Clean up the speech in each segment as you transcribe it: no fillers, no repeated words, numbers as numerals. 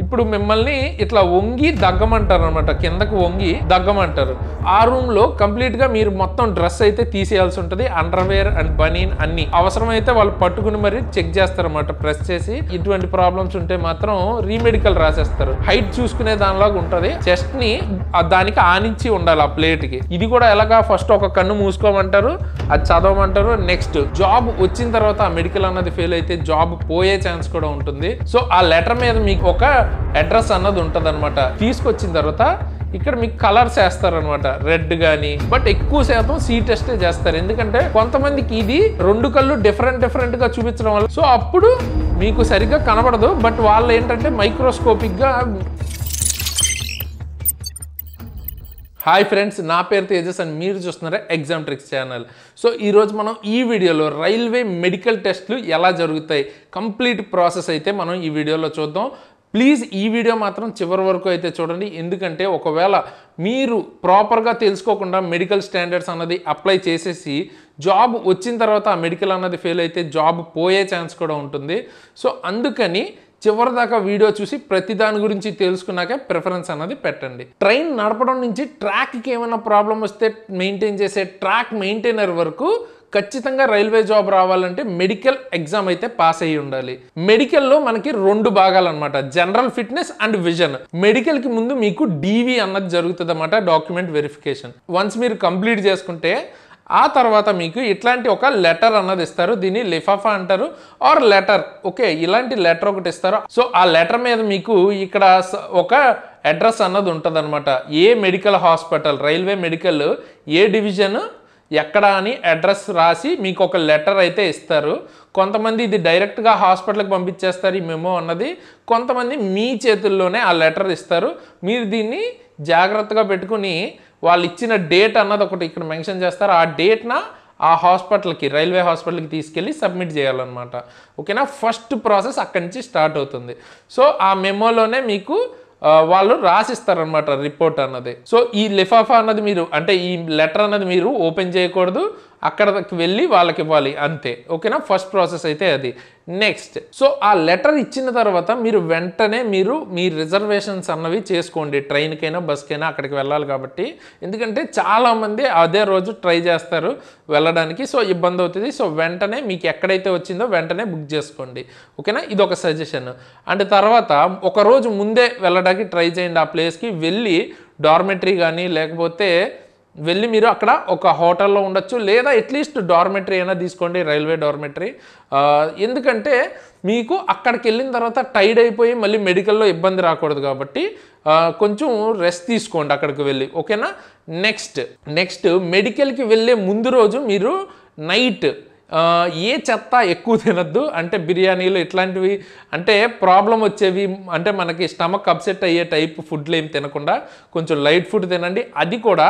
ఇప్పుడు మిమ్మల్ని ఇట్లా వంగి దగ్గమంటారు అనమాట, కిందకు వంగి దగ్గమంటారు. ఆ రూమ్లో కంప్లీట్గా మీరు మొత్తం డ్రెస్ అయితే తీసేయాల్సి ఉంటుంది, అండర్వేర్ అండ్ బనీన్ అన్ని. అవసరమైతే వాళ్ళు పట్టుకుని మరి చెక్ చేస్తారన్నమాట, ప్రెస్ చేసి. ఇటువంటి ప్రాబ్లమ్స్ ఉంటే మాత్రం రీమెడికల్ రాసేస్తారు. హైట్ చూసుకునే దానిలాగా ఉంటుంది. చెస్ట్ ని దానికి ఆనించి ఉండాలి ఆ ప్లేట్ కి. ఇది కూడా ఎలాగా, ఫస్ట్ ఒక కన్ను మూసుకోమంటారు, అది చదవమంటారు. నెక్స్ట్ జాబ్ వచ్చిన తర్వాత ఆ మెడికల్ అన్నది ఫెయిల్ అయితే జాబ్ పోయే ఛాన్స్ కూడా ఉంటుంది. సో ఆ లెటర్ మీద మీకు ఒక అడ్రస్ అన్నది ఉంటుంది అనమాట. తీసుకొచ్చిన తర్వాత ఇక్కడ మీకు కలర్స్ వేస్తారనమాట, రెడ్ కానీ. బట్ ఎక్కువ శాతం సి టెస్టే చేస్తారు, ఎందుకంటే కొంతమందికి ఇది రెండు కళ్ళు డిఫరెంట్ గా చూపించడం వల్ల సో అప్పుడు మీకు సరిగ్గా కనబడదు. బట్ వాళ్ళు ఏంటంటే మైక్రోస్కోపిక్ గా. హాయ్ ఫ్రెండ్స్, నా పేరు తేజస్ అండ్ మీరు చూస్తున్నారా ఎగ్జామ్ ట్రిక్స్ ఛానల్. సో ఈరోజు మనం ఈ వీడియోలో రైల్వే మెడికల్ టెస్ట్లు ఎలా జరుగుతాయి కంప్లీట్ ప్రాసెస్ అయితే మనం ఈ వీడియోలో చూద్దాం. ప్లీజ్ ఈ వీడియో మాత్రం చివరి వరకు అయితే చూడండి, ఎందుకంటే ఒకవేళ మీరు ప్రాపర్గా తెలుసుకోకుండా మెడికల్ స్టాండర్డ్స్ అన్నది అప్లై చేసేసి జాబ్ వచ్చిన తర్వాత ఆ మెడికల్ అన్నది ఫెయిల్ అయితే జాబ్ పోయే ఛాన్స్ కూడా ఉంటుంది. సో అందుకని చివరి దాకా వీడియో చూసి ప్రతి దాని గురించి తెలుసుకున్నాకే ప్రిఫరెన్స్ అన్నది పెట్టండి. ట్రైన్ నడపడం నుంచి ట్రాక్కి ఏమైనా ప్రాబ్లం వస్తే మెయింటైన్ చేసే ట్రాక్ మెయింటైనర్ వరకు ఖచ్చితంగా రైల్వే జాబ్ రావాలంటే మెడికల్ ఎగ్జామ్ అయితే పాస్ అయ్యి ఉండాలి. మెడికల్లో మనకి రెండు భాగాలు అనమాట, general fitness and vision. Medical కి ముందు మీకు డివి అన్నది జరుగుతుంది అన్నమాట, డాక్యుమెంట్ వెరిఫికేషన్. వన్స్ మీరు కంప్లీట్ చేసుకుంటే ఆ తర్వాత మీకు ఇట్లాంటి ఒక లెటర్ అన్నది ఇస్తారు, దీన్ని లిఫాఫా అంటారు ఆర్ లెటర్. ఓకే, ఇలాంటి లెటర్ ఒకటి ఇస్తారు. సో ఆ లెటర్ మీద మీకు ఇక్కడ ఒక అడ్రస్ అన్నది ఉంటుంది అనమాట. ఏ మెడికల్ హాస్పిటల్, రైల్వే మెడికల్ ఏ డివిజన్ ఎక్కడ అని అడ్రస్ రాసి మీకు ఒక లెటర్ అయితే ఇస్తారు. కొంతమంది ఇది డైరెక్ట్గా హాస్పిటల్కి పంపించేస్తారు ఈ మెమో అన్నది, కొంతమంది మీ చేతుల్లోనే ఆ లెటర్ ఇస్తారు. మీరు దీన్ని జాగ్రత్తగా పెట్టుకుని వాళ్ళు ఇచ్చిన డేట్ అన్నది ఒకటి ఇక్కడ మెన్షన్ చేస్తారు. ఆ డేట్న ఆ హాస్పిటల్కి, రైల్వే హాస్పిటల్కి తీసుకెళ్ళి సబ్మిట్ చేయాలన్నమాట. ఓకేనా, ఫస్ట్ ప్రాసెస్ అక్కడి నుంచి స్టార్ట్ అవుతుంది. సో ఆ మెమోలోనే మీకు వాళ్ళు రాసిస్తారనమాట రిపోర్ట్ అన్నది. సో ఈ లిఫాఫా అన్నది మీరు, అంటే ఈ లెటర్ అన్నది మీరు ఓపెన్ చేయకూడదు, అక్కడికి వెళ్ళి వాళ్ళకి ఇవ్వాలి అంతే. ఓకేనా, ఫస్ట్ ప్రాసెస్ అయితే అది. నెక్స్ట్, సో ఆ లెటర్ ఇచ్చిన తర్వాత మీరు వెంటనే మీ రిజర్వేషన్స్ అన్నవి చేసుకోండి. ట్రైన్కైనా బస్కైనా అక్కడికి వెళ్ళాలి కాబట్టి, ఎందుకంటే చాలామంది అదే రోజు ట్రై చేస్తారు వెళ్ళడానికి, సో ఇబ్బంది అవుతుంది. సో వెంటనే మీకు ఎక్కడైతే వచ్చిందో వెంటనే బుక్ చేసుకోండి. ఓకేనా, ఇది ఒక సజెషన్. అండ్ తర్వాత ఒక రోజు ముందే వెళ్ళడానికి ట్రై చేయండి. ఆ ప్లేస్కి వెళ్ళి డార్మెటరీ కానీ లేకపోతే వెళ్ళి మీరు అక్కడ ఒక హోటల్లో ఉండొచ్చు, లేదా అట్లీస్ట్ డార్మెటరీ అయినా తీసుకోండి, రైల్వే డార్మెటరీ. ఎందుకంటే మీకు అక్కడికి వెళ్ళిన తర్వాత టైర్డ్ అయిపోయి మళ్ళీ మెడికల్లో ఇబ్బంది రాకూడదు కాబట్టి కొంచెం రెస్ట్ తీసుకోండి అక్కడికి వెళ్ళి. ఓకేనా, నెక్స్ట్ మెడికల్కి వెళ్ళే ముందు రోజు మీరు నైట్ ఏ చెత్త ఎక్కువ తినద్దు, అంటే బిర్యానీలు ఇట్లాంటివి అంటే ప్రాబ్లం వచ్చేవి, అంటే మనకి స్టమక్ అప్సెట్ అయ్యే టైప్ ఫుడ్లు ఏమి తినకుండా కొంచెం లైట్ ఫుడ్ తినండి. అది కూడా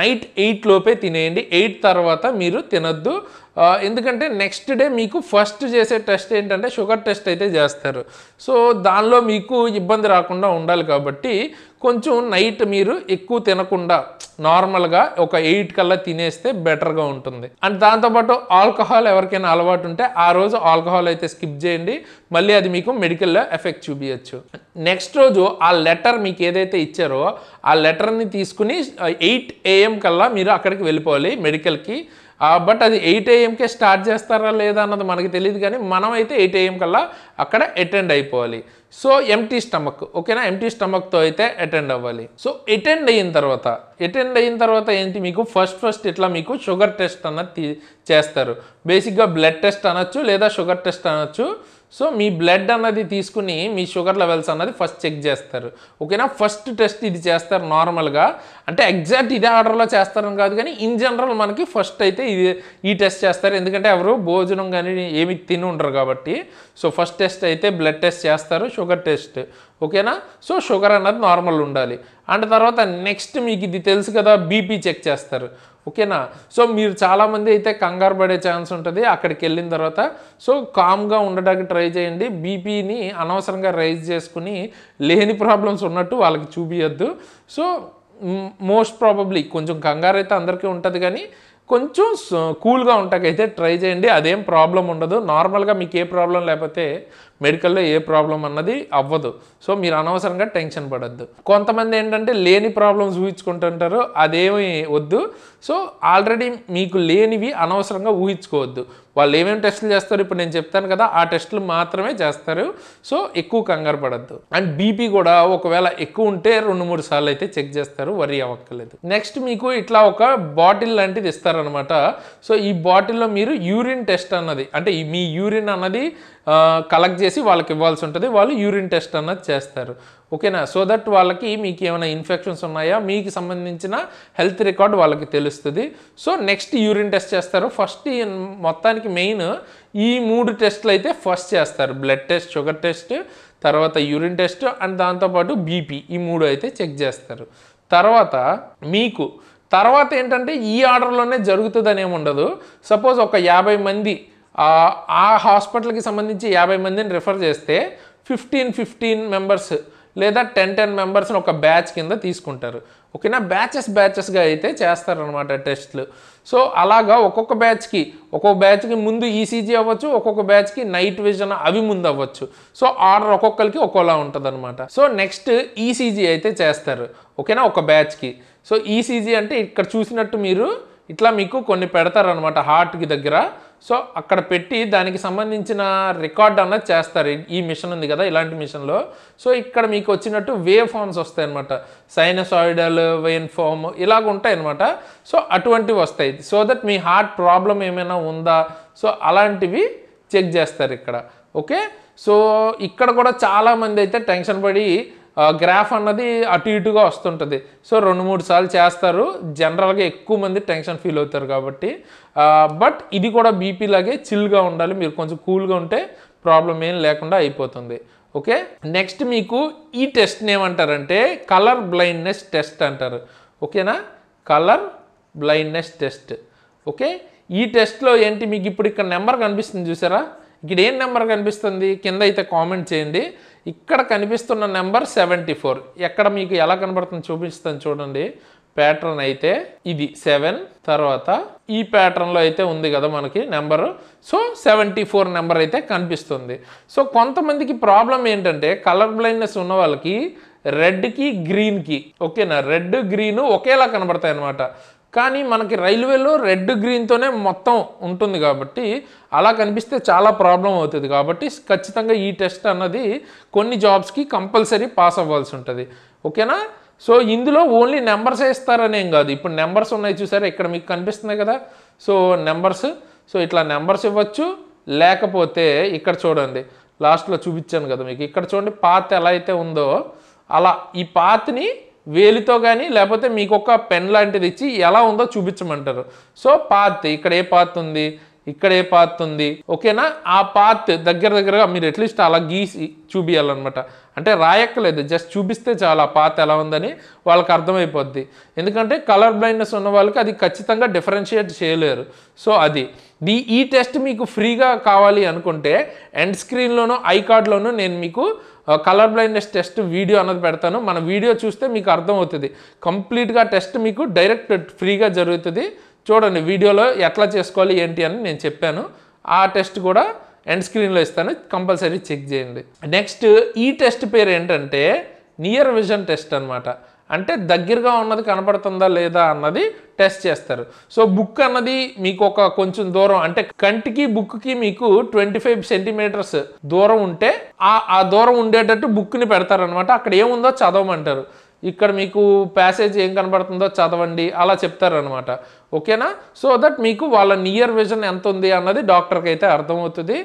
నైట్ 8 లోపే తినేయండి, 8 తర్వాత మీరు తినద్దు. ఎందుకంటే నెక్స్ట్ డే మీకు ఫస్ట్ చేసే టెస్ట్ ఏంటంటే షుగర్ టెస్ట్ అయితే చేస్తారు. సో దానిలో మీకు ఇబ్బంది రాకుండా ఉండాలి కాబట్టి కొంచెం నైట్ మీరు ఎక్కువ తినకుండా నార్మల్గా ఒక 8 కల్లా తినేస్తే బెటర్గా ఉంటుంది. అండ్ దాంతోపాటు ఆల్కహాల్ ఎవరికైనా అలవాటు ఉంటే ఆ రోజు ఆల్కహాల్ అయితే స్కిప్ చేయండి, మళ్ళీ అది మీకు మెడికల్లో ఎఫెక్ట్ చూపించచ్చు. నెక్స్ట్ రోజు ఆ లెటర్ మీకు ఏదైతే ఇచ్చారో ఆ లెటర్ని తీసుకుని 8 AM కల్లా మీరు అక్కడికి వెళ్ళిపోవాలి మెడికల్కి. బట్ అది 8 AMకే స్టార్ట్ చేస్తారా లేదా అన్నది మనకి తెలియదు, కానీ మనం అయితే 8 AM కల్లా అక్కడ అటెండ్ అయిపోవాలి. సో ఎంటీ స్టమక్, ఓకేనా, ఎంటీ స్టమక్తో అయితే అటెండ్ అవ్వాలి. సో అటెండ్ అయిన తర్వాత ఏంటి, మీకు ఫస్ట్ ఇట్లా మీకు షుగర్ టెస్ట్ అన్నది చేస్తారు. బేసిక్గా బ్లడ్ టెస్ట్ అనొచ్చు లేదా షుగర్ టెస్ట్ అనొచ్చు. సో మీ బ్లడ్ అన్నది తీసుకుని మీ షుగర్ లెవెల్స్ అన్నది ఫస్ట్ చెక్ చేస్తారు. ఓకేనా, ఫస్ట్ టెస్ట్ ఇది చేస్తారు నార్మల్గా, అంటే ఎగ్జాక్ట్ ఇదే ఆర్డర్లో చేస్తారని కాదు, కానీ ఇన్ జనరల్ మనకి ఫస్ట్ అయితే ఈ టెస్ట్ చేస్తారు, ఎందుకంటే ఎవరు భోజనం కానీ ఏమి తిని ఉండరు కాబట్టి. సో ఫస్ట్ టెస్ట్ అయితే బ్లడ్ టెస్ట్ చేస్తారు, షుగర్ టెస్ట్. ఓకేనా, సో షుగర్ అన్నది నార్మల్ ఉండాలి. అండ్ తర్వాత నెక్స్ట్ మీకు ఇది తెలుసు కదా, బీపీ చెక్ చేస్తారు. ఓకేనా, సో మీరు చాలామంది అయితే కంగారు పడే ఛాన్స్ ఉంటుంది అక్కడికి వెళ్ళిన తర్వాత. సో కామ్గా ఉండడానికి ట్రై చేయండి, బీపీని అనవసరంగా రైజ్ చేసుకుని లేని ప్రాబ్లమ్స్ ఉన్నట్టు వాళ్ళకి చూపించద్దు. సో మోస్ట్ ప్రాబబ్లీ కొంచెం కంగారు అయితే అందరికీ ఉంటుంది, కానీ కొంచెం కూల్గా ఉంటాకైతే ట్రై చేయండి, అదేం ప్రాబ్లం ఉండదు. నార్మల్గా మీకు ఏ ప్రాబ్లం లేకపోతే మెడికల్లో ఏ ప్రాబ్లం అన్నది అవ్వదు. సో మీరు అనవసరంగా టెన్షన్ పడద్దు. కొంతమంది ఏంటంటే లేని ప్రాబ్లమ్స్ ఊహించుకుంటుంటారు, అదేమీ వద్దు. సో ఆల్రెడీ మీకు లేనివి అనవసరంగా ఊహించుకోవద్దు. వాళ్ళు ఏమేమి టెస్టులు చేస్తారు ఇప్పుడు నేను చెప్తాను కదా, ఆ టెస్టులు మాత్రమే చేస్తారు. సో ఎక్కువ కంగారు పడద్దు. అండ్ బీపీ కూడా ఒకవేళ ఎక్కువ ఉంటే 2-3 సార్లు అయితే చెక్ చేస్తారు, వరి అవ్వక్కర్లేదు. నెక్స్ట్ మీకు ఇట్లా ఒక బాటిల్ లాంటిది ఇస్తారనమాట. సో ఈ బాటిల్లో మీరు యూరిన్ టెస్ట్ అన్నది, అంటే మీ యూరిన్ అన్నది కలెక్ట్ చేసి వాళ్ళకి ఇవ్వాల్సి ఉంటుంది. వాళ్ళు యూరిన్ టెస్ట్ అన్నది చేస్తారు. ఓకేనా? సో దట్ వాళ్ళకి మీకు ఏమైనా ఇన్ఫెక్షన్స్ ఉన్నాయా, మీకు సంబంధించిన హెల్త్ రికార్డ్ వాళ్ళకి తెలుస్తుంది. సో నెక్స్ట్ యూరిన్ టెస్ట్ చేస్తారు. ఫస్ట్ మొత్తానికి మెయిన్ ఈ 3 టెస్ట్లు అయితే ఫస్ట్ చేస్తారు. బ్లడ్ టెస్ట్, షుగర్ టెస్ట్, తర్వాత యూరిన్ టెస్ట్ అండ్ దాంతోపాటు బీపీ, ఈ 3 అయితే చెక్ చేస్తారు. తర్వాత ఏంటంటే ఈ ఆర్డర్లోనే జరుగుతుందని ఏమి ఉండదు. సపోజ్ ఒక 50 మంది ఆ హాస్పిటల్కి సంబంధించి 50 మందిని రిఫర్ చేస్తే 15 మెంబర్స్ లేదా 10 మెంబర్స్ని ఒక బ్యాచ్ కింద తీసుకుంటారు. ఓకేనా? బ్యాచెస్గా అయితే చేస్తారనమాట టెస్ట్లు. సో అలాగా ఒక్కొక్క బ్యాచ్కి ముందు ఈసీజీ అవ్వచ్చు, ఒక్కొక్క బ్యాచ్కి నైట్ విజన్ అవి ముందు అవ్వచ్చు. సో ఆర్డర్ ఒక్కొక్కరికి ఒక్కోలా ఉంటుంది అనమాట. సో నెక్స్ట్ ఈసీజీ అయితే చేస్తారు. ఓకేనా? ఒక బ్యాచ్కి. సో ఈసీజీ అంటే ఇక్కడ చూసినట్టు మీరు ఇట్లా మీకు కొన్ని పెడతారనమాట హార్ట్కి దగ్గర. సో అక్కడ పెట్టి దానికి సంబంధించిన రికార్డ్ అన్నది చేస్తారు. ఈ మిషన్ ఉంది కదా, ఇలాంటి మిషన్లో. సో ఇక్కడ మీకు వచ్చినట్టు వేవ్ ఫామ్స్ వస్తాయి అనమాట. సైనసాయిడల్ వేవ్ ఫామ్ ఇలాగ ఉంటాయి అనమాట. సో అటువంటివి వస్తాయి. So that me heart problem ఏమైనా ఉందా, సో అలాంటివి చెక్ చేస్తారు ఇక్కడ. ఓకే? సో ఇక్కడ కూడా చాలామంది అయితే టెన్షన్ పడి గ్రాఫ్ అన్నది అటు ఇటుగా వస్తుంటుంది. సో 2-3 సార్లు చేస్తారు. జనరల్గా ఎక్కువ మంది టెన్షన్ ఫీల్ అవుతారు కాబట్టి. బట్ ఇది కూడా బీపీ లాగే చిల్గా ఉండాలి. మీరు కొంచెం కూల్గా ఉంటే ప్రాబ్లం ఏం లేకుండా అయిపోతుంది. ఓకే? నెక్స్ట్ మీకు ఈ టెస్ట్ని ఏమంటారంటే కలర్ బ్లైండ్నెస్ టెస్ట్ అంటారు. ఓకేనా? Colour blindness test. ఓకే? ఈ టెస్ట్లో ఏంటి, మీకు ఇప్పుడు ఇక్కడ నెంబర్ కనిపిస్తుంది చూసారా? ఇక్కడ ఏం నెంబర్ కనిపిస్తుంది కింద అయితే కామెంట్ చేయండి. ఇక్కడ కనిపిస్తున్న నెంబర్ 74. ఎక్కడ మీకు ఎలా కనబడుతుంది చూపిస్తాను చూడండి. ప్యాటర్న్ అయితే ఇది 7, తర్వాత ఈ ప్యాటర్న్లో అయితే ఉంది కదా మనకి నెంబరు. సో 74 నెంబర్ అయితే కనిపిస్తుంది. సో కొంతమందికి ప్రాబ్లం ఏంటంటే కలర్ బ్లైండ్నెస్ ఉన్న వాళ్ళకి రెడ్కి గ్రీన్కి, ఓకేనా, రెడ్ గ్రీన్ ఒకేలా కనబడతాయి అన్నమాట. కానీ మనకి రైల్వేలో రెడ్ గ్రీన్తోనే మొత్తం ఉంటుంది కాబట్టి అలా కనిపిస్తే చాలా ప్రాబ్లం అవుతుంది. కాబట్టి ఖచ్చితంగా ఈ టెస్ట్ అన్నది కొన్ని జాబ్స్కి కంపల్సరీ పాస్ అవ్వాల్సి ఉంటుంది. ఓకేనా? సో ఇందులో ఓన్లీ నెంబర్స్ ఇస్తారనేం కాదు. ఇప్పుడు నెంబర్స్ ఉన్నాయి చూసారా, ఇక్కడ మీకు కనిపిస్తున్నాయి కదా. సో నెంబర్స్, సో ఇట్లా నెంబర్స్ ఇవ్వచ్చు. లేకపోతే ఇక్కడ చూడండి, లాస్ట్లో చూపించాను కదా మీకు, ఇక్కడ చూడండి పాత్ ఎలా అయితే ఉందో అలా ఈ పాత్ని వేలితో కానీ లేకపోతే మీకు ఒక పెన్ లాంటిది ఇచ్చి ఎలా ఉందో చూపించమంటారు. సో పాత్, ఇక్కడ ఏ పాత్ ఉంది, ఇక్కడ ఏ పాత్ ఉంది, ఓకేనా? ఆ పాత్ దగ్గరగా మీరు అట్లీస్ట్ అలా గీసి చూపించాలన్నమాట. అంటే రాయక్కలేదు, జస్ట్ చూపిస్తే చాలా పాత్ ఎలా ఉందని వాళ్ళకి అర్థమైపోద్ది. ఎందుకంటే కలర్ బ్లైండ్నెస్ ఉన్న వాళ్ళకి అది ఖచ్చితంగా డిఫరెన్షియేట్ చేయలేరు. సో అది ఈ టెస్ట్ మీకు ఫ్రీగా కావాలి అనుకుంటే ఎండ్ స్క్రీన్లోనూ ఐకార్డ్లోనూ నేను మీకు కలర్ బ్లైండ్నెస్ టెస్ట్ వీడియో అన్నది పెడతాను. మన వీడియో చూస్తే మీకు అర్థమవుతుంది. కంప్లీట్గా టెస్ట్ మీకు డైరెక్ట్ ఫ్రీగా జరుగుతుంది. చూడండి వీడియోలో ఎట్లా చేసుకోవాలి ఏంటి అని నేను చెప్పాను. ఆ టెస్ట్ కూడా ఎండ్ స్క్రీన్లో ఇస్తాను, కంపల్సరీ చెక్ చేయండి. నెక్స్ట్ ఈ టెస్ట్ పేరు ఏంటంటే నియర్ విజన్ టెస్ట్ అనమాట. అంటే దగ్గరగా ఉన్నది కనపడుతుందా లేదా అన్నది టెస్ట్ చేస్తారు. సో బుక్ అన్నది మీకు ఒక కొంచెం దూరం, అంటే కంటికి బుక్కి మీకు 25 సెంటీమీటర్స్ దూరం ఉంటే ఆ దూరం ఉండేటట్టు బుక్ని పెడతారనమాట. అక్కడ ఏముందో చదవమంటారు. ఇక్కడ మీకు ప్యాసేజ్ ఏం కనబడుతుందో చదవండి అలా చెప్తారనమాట. ఓకేనా? సో దట్ మీకు వాళ్ళ నియర్ విజన్ ఎంత ఉంది అన్నది డాక్టర్కి అయితే అర్థమవుతుంది.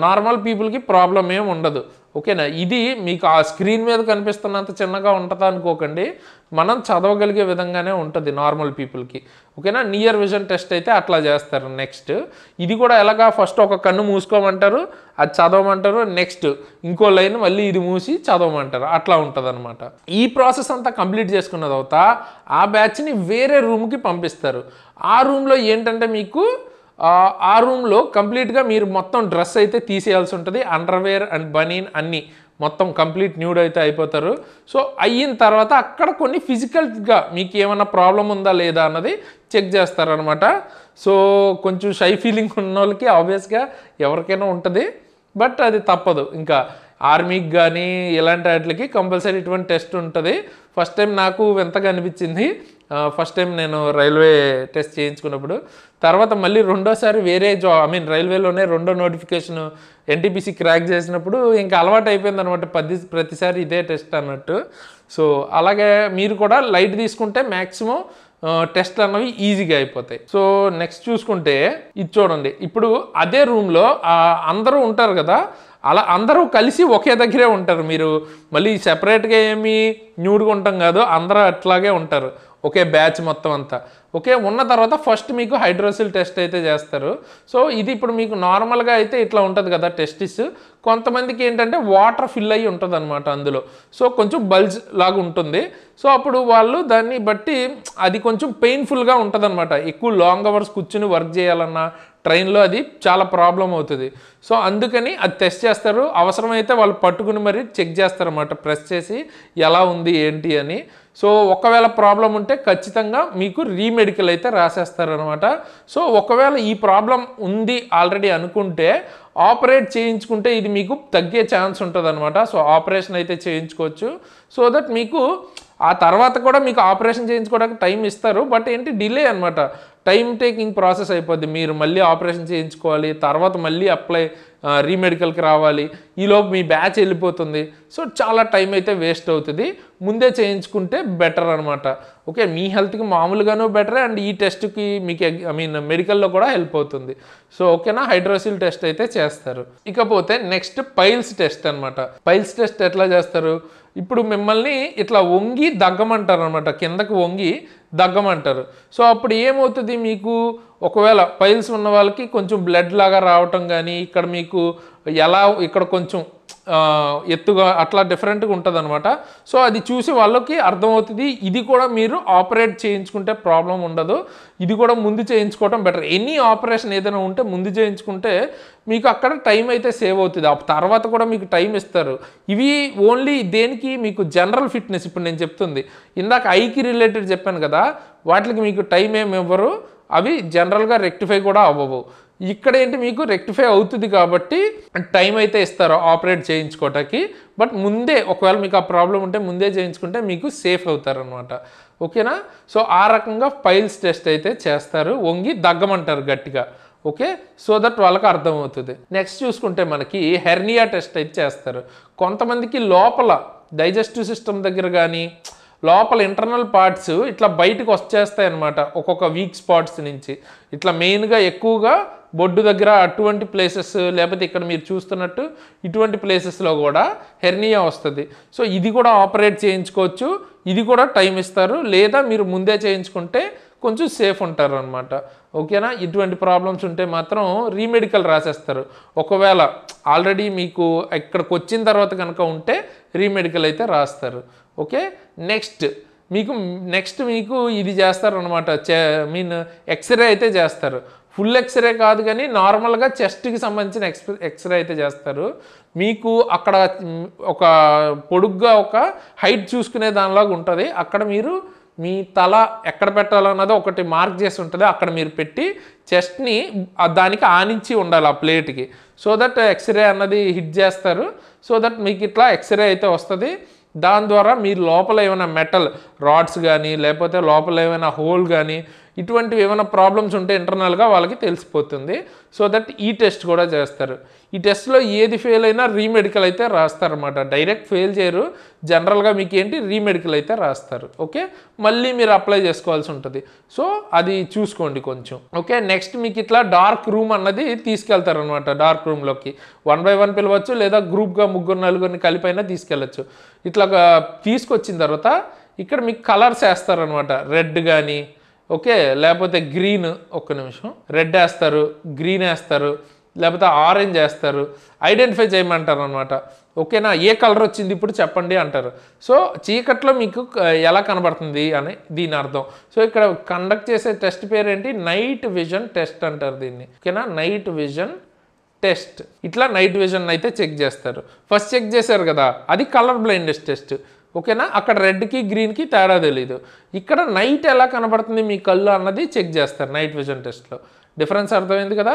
నార్మల్ పీపుల్కి ప్రాబ్లం ఏమి ఉండదు. ఓకేనా? ఇది మీకు ఆ స్క్రీన్ మీద కనిపిస్తున్నంత చిన్నగా ఉంటుందా అనుకోకండి, మనం చదవగలిగే విధంగానే ఉంటుంది నార్మల్ పీపుల్కి. ఓకేనా? నియర్ విజన్ టెస్ట్ అయితే అట్లా చేస్తారు. నెక్స్ట్ ఇది కూడా ఎలాగా, ఫస్ట్ ఒక కన్ను మూసుకోమంటారు, అది చదవమంటారు, నెక్స్ట్ ఇంకో లైన్ మళ్ళీ ఇది మూసి చదవమంటారు, అట్లా ఉంటుంది అనమాట. ఈ ప్రాసెస్ అంతా కంప్లీట్ చేసుకున్న తర్వాత ఆ బ్యాచ్ని వేరే రూమ్కి పంపిస్తారు. ఆ రూమ్లో ఏంటంటే మీకు ఆ రూమ్లో కంప్లీట్గా మీరు మొత్తం డ్రెస్ అయితే తీసేయాల్సి ఉంటుంది. అండర్వేర్ అండ్ బనీన్ అన్నీ మొత్తం కంప్లీట్ న్యూడ్ అయితే అయిపోతారు. సో అయిన తర్వాత అక్కడ కొన్ని ఫిజికల్గా మీకు ఏమైనా ప్రాబ్లం ఉందా లేదా అన్నది చెక్ చేస్తారనమాట. సో కొంచెం షై ఫీలింగ్ ఉన్న వాళ్ళకి ఆబ్వియస్గా ఎవరికైనా ఉంటుంది. బట్ అది తప్పదు, ఇంకా ఆర్మీకి కానీ ఇలాంటి వాటికి కంపల్సరీ ఇటువంటి టెస్ట్ ఉంటుంది. ఫస్ట్ టైం నాకు వింతగా అనిపించింది, ఫస్ట్ టైం నేను రైల్వే టెస్ట్ చేయించుకున్నప్పుడు. తర్వాత మళ్ళీ రెండోసారి వేరే రైల్వేలోనే రెండో నోటిఫికేషన్ ఎన్టీపీసీ క్రాక్ చేసినప్పుడు ఇంకా అలవాటు అయిపోయింది అనమాట, ప్రతిసారి ఇదే టెస్ట్ అన్నట్టు. సో అలాగే మీరు కూడా లైట్ తీసుకుంటే మ్యాక్సిమం టెస్ట్లు అన్నవి ఈజీగా అయిపోతాయి. సో నెక్స్ట్ చూసుకుంటే ఇది చూడండి, ఇప్పుడు అదే రూమ్లో అందరూ ఉంటారు కదా, అలా అందరూ కలిసి ఒకే దగ్గరే ఉంటారు. మీరు మళ్ళీ సెపరేట్గా ఏమి న్యూడ్గా ఉంటాం కాదు, అందరూ అట్లాగే ఉంటారు, ఒకే బ్యాచ్ మొత్తం అంతా. ఓకే, ఉన్న తర్వాత ఫస్ట్ మీకు హైడ్రోసిల్ టెస్ట్ అయితే చేస్తారు. సో ఇది ఇప్పుడు మీకు నార్మల్గా అయితే ఇట్లా ఉంటుంది కదా టెస్టిస్, కొంతమందికి ఏంటంటే వాటర్ ఫిల్ అయ్యి ఉంటుంది అనమాట అందులో. సో కొంచెం బల్జ్ లాగా ఉంటుంది. సో అప్పుడు వాళ్ళు దాన్ని బట్టి అది కొంచెం పెయిన్ఫుల్గా ఉంటుంది అనమాట. ఎక్కువ లాంగ్ అవర్స్ కూర్చుని వర్క్ చేయాలన్నా ట్రైన్లో అది చాలా ప్రాబ్లం అవుతుంది. సో అందుకని అది టెస్ట్ చేస్తారు. అవసరమైతే వాళ్ళు పట్టుకుని మరి చెక్ చేస్తారన్నమాట, ప్రెస్ చేసి ఎలా ఉంది ఏంటి అని. సో ఒకవేళ ప్రాబ్లం ఉంటే ఖచ్చితంగా మీకు రీమెడికల్ అయితే రాసేస్తారనమాట. సో ఒకవేళ ఈ ప్రాబ్లం ఉంది ఆల్రెడీ అనుకుంటే ఆపరేట్ చేయించుకుంటే ఇది మీకు తగ్గే ఛాన్స్ ఉంటుంది అనమాట. సో ఆపరేషన్ అయితే చేయించుకోవచ్చు. సో దట్ మీకు ఆ తర్వాత కూడా మీకు ఆపరేషన్ చేయించుకోవడానికి టైం ఇస్తారు, బట్ ఏంటి డిలే అనమాట, టైం టేకింగ్ ప్రాసెస్ అయిపోద్ది. మీరు మళ్ళీ ఆపరేషన్ చేయించుకోవాలి, తర్వాత మళ్ళీ రీమెడికల్కి రావాలి, ఈలోపు మీ బ్యాచ్ వెళ్ళిపోతుంది. సో చాలా టైం అయితే వేస్ట్ అవుతుంది. ముందే చేయించుకుంటే బెటర్ అనమాట. ఓకే, మీ హెల్త్కి మామూలుగానూ బెటరే, అండ్ ఈ టెస్ట్కి మీకు మెడికల్లో కూడా హెల్ప్ అవుతుంది. సో ఓకేనా, హైడ్రోసిల్ టెస్ట్ అయితే చేస్తారు. ఇకపోతే నెక్స్ట్ పైల్స్ టెస్ట్ అనమాట. పైల్స్ టెస్ట్ ఎట్లా చేస్తారు, ఇప్పుడు మిమ్మల్ని ఇట్లా వంగి దగ్గమంటారు అనమాట, కిందకి వంగి దగ్గమంటారు. సో అప్పుడు ఏమవుతుంది, మీకు ఒకవేళ పైల్స్ ఉన్న వాళ్ళకి కొంచెం బ్లడ్ లాగా రావటం కానీ, ఇక్కడ మీకు ఇక్కడ కొంచెం ఎత్తుగా అట్లా డిఫరెంట్గా ఉంటుంది అనమాట. సో అది చూసి వాళ్ళకి అర్థమవుతుంది, ఇది కూడా మీరు ఆపరేట్ చేయించుకుంటే ప్రాబ్లం ఉండదు, ఇది కూడా ముందు చేయించుకోవడం బెటర్. ఎనీ ఆపరేషన్ ఏదైనా ఉంటే ముందు చేయించుకుంటే మీకు అక్కడ టైం అయితే సేవ్ అవుతుంది. ఆ తర్వాత కూడా మీకు టైం ఇస్తారు. ఇవి ఓన్లీ దేనికి, మీకు జనరల్ ఫిట్నెస్. ఇప్పుడు నేను చెప్తుంది ఇందాక ఐకి రిలేటెడ్ చెప్పాను కదా, వాటికి మీకు టైం ఏమి ఇవ్వరు, అవి జనరల్గా రెక్టిఫై కూడా అవ్వవు. ఇక్కడ ఏంటి, మీకు రెక్టిఫై అవుతుంది కాబట్టి టైం అయితే ఇస్తారు ఆపరేట్ చేయించుకోవటానికి. బట్ ముందే ఒకవేళ మీకు ఆ ప్రాబ్లం ఉంటే ముందే చేయించుకుంటే మీకు సేఫ్ అవుతారనమాట. ఓకేనా, సో ఆ రకంగా పైల్స్ టెస్ట్ అయితే చేస్తారు, వంగి దగ్గమంటారు గట్టిగా. ఓకే, సో దట్ వాళ్ళకి అర్థమవుతుంది. నెక్స్ట్ చూసుకుంటే మనకి హెర్నియా టెస్ట్ అయితే చేస్తారు. కొంతమందికి లోపల డైజెస్టివ్ సిస్టమ్ దగ్గర కానీ లోపల ఇంటర్నల్ పార్ట్స్ ఇట్లా బయటకు వచ్చేస్తాయి అన్నమాట, ఒక్కొక్క వీక్ స్పాట్స్ నుంచి. ఇట్లా మెయిన్గా ఎక్కువగా బొడ్డు దగ్గర అటువంటి ప్లేసెస్, లేకపోతే ఇక్కడ మీరు చూస్తున్నట్టు ఇటువంటి ప్లేసెస్లో కూడా హెర్నియా వస్తుంది. సో ఇది కూడా ఆపరేట్ చేయించుకోవచ్చు, ఇది కూడా టైం ఇస్తారు, లేదా మీరు ముందే చేయించుకుంటే కొంచెం సేఫ్ ఉంటారు అనమాట. ఓకేనా, ఇటువంటి ప్రాబ్లమ్స్ ఉంటే మాత్రం రీమెడికల్ రాసేస్తారు. ఒకవేళ ఆల్రెడీ మీకు ఇక్కడికి వచ్చిన తర్వాత కనుక ఉంటే రీమెడికల్ అయితే రాస్తారు. ఓకే, నెక్స్ట్ మీకు ఇది చేస్తారు అనమాట, ఎక్స్రే అయితే చేస్తారు. ఫుల్ ఎక్స్రే కాదు కానీ నార్మల్గా చెస్ట్కి సంబంధించిన ఎక్స్రే అయితే చేస్తారు. మీకు అక్కడ ఒక పొడుగ్గా ఒక హైట్ చూసుకునే దానిలాగా ఉంటుంది, అక్కడ మీరు మీ తల ఎక్కడ పెట్టాలన్నది ఒకటి మార్క్ చేసి ఉంటుంది, అక్కడ మీరు పెట్టి చెస్ట్ని దానికి ఆనించి ఉండాలి ఆ ప్లేట్కి. సో దట్ ఎక్స్రే అన్నది హిట్ చేస్తారు. సో దట్ మీకు ఇట్లా ఎక్స్రే అయితే వస్తుంది. దాని ద్వారా మీరు లోపల ఏమైనా మెటల్ రాడ్స్ కానీ, లేకపోతే లోపల ఏమైనా హోల్ కానీ, ఇటువంటివి ఏమైనా ప్రాబ్లమ్స్ ఉంటే ఇంటర్నల్గా వాళ్ళకి తెలిసిపోతుంది. సో దట్ ఈ టెస్ట్ కూడా చేస్తారు. ఈ టెస్ట్లో ఏది ఫెయిల్ అయినా రీమెడికల్ అయితే రాస్తారన్నమాట, డైరెక్ట్ ఫెయిల్ చేయరు. జనరల్గా మీకు ఏంటి, రీమెడికల్ అయితే రాస్తారు. ఓకే, మళ్ళీ మీరు అప్లై చేసుకోవాల్సి ఉంటుంది. సో అది చూసుకోండి కొంచెం. ఓకే, నెక్స్ట్ మీకు ఇట్లా డార్క్ రూమ్ అన్నది తీసుకెళ్తారనమాట. డార్క్ రూమ్లోకి 1 by 1 పిలవచ్చు, లేదా గ్రూప్గా 3-4 కలిపైనా తీసుకెళ్ళచ్చు. ఇట్లా తీసుకొచ్చిన తర్వాత ఇక్కడ మీకు కలర్స్ వేస్తారనమాట, రెడ్ కానీ, ఓకే, లేకపోతే గ్రీన్, ఒక్క నిమిషం, రెడ్ వేస్తారు, గ్రీన్ వేస్తారు, లేకపోతే ఆరెంజ్ వేస్తారు, ఐడెంటిఫై చేయమంటారు అనమాట. ఓకేనా, ఏ కలర్ వచ్చింది ఇప్పుడు చెప్పండి అంటారు. సో చీకట్లో మీకు ఎలా కనబడుతుంది అని దీని అర్థం. సో ఇక్కడ కండక్ట్ చేసే టెస్ట్ పేరు ఏంటి, నైట్ విజన్ టెస్ట్ అంటారు దీన్ని. ఓకేనా, నైట్ విజన్ టెస్ట్. ఇట్లా నైట్ విజన్ అయితే చెక్ చేస్తారు. ఫస్ట్ చెక్ చేశారు కదా, అది కలర్ బ్లైండ్నెస్ టెస్ట్. ఓకేనా, అక్కడ రెడ్కి గ్రీన్కి తేడా తెలీదు. ఇక్కడ నైట్ ఎలా కనబడుతుంది మీ కళ్ళు అన్నది చెక్ చేస్తారు నైట్ విజన్ టెస్ట్లో. డిఫరెన్స్ అర్థమైంది కదా.